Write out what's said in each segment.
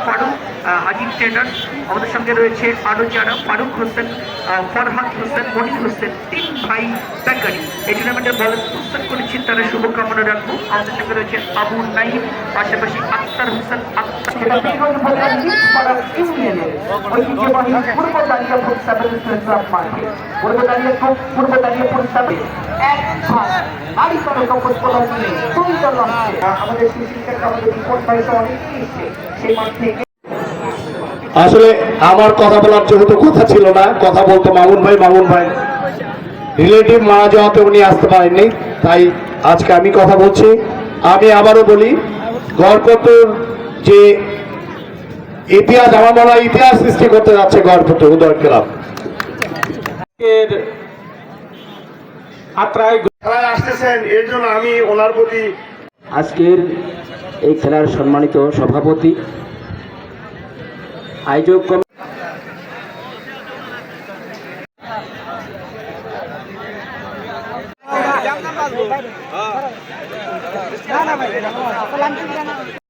Faruk হাজিম traders, আমাদের সঙ্গে রয়েছে আনুজারা, ফারুক হোসেন, ফরহাদ হোসেন, মনির হোসেন, 3 ভাই বেকারি এই টুর্নামেন্টের বলে প্রস্তাব করেছেন, তারা শুভকামনা রাখবো। আমাদের সঙ্গে রয়েছে আবু নাইম, পাশাপাশি আক্তার হোসেন আক্তার। আসলে আমার কথা বলার যেহেতু কথা ছিল না, কথা বলতো মামুন ভাই রিলেটিভ মারা যাওয়াতে উনি আসতে পারেননি, তাই আজকে আমি কথা বলছি। আমি আবারও বলি, গড়পতুর যে ইতিহাস, আমার মনে হয় ইতিহাস সৃষ্টি করতে যাচ্ছে গড়পতুর উদয় ক্লাব। খেলায় আসতেছেন, এর জন্য আমি ওনার প্রতি আজকের এই খেলার সম্মানিত সভাপতি, আয়োজক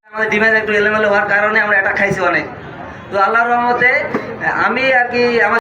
আমাদের ডিমান্ড একটু এলোমেলো হওয়ার কারণে আমরা এটা খাইছি অনেক। তো আল্লাহর রহমতে আমি আর কি আমার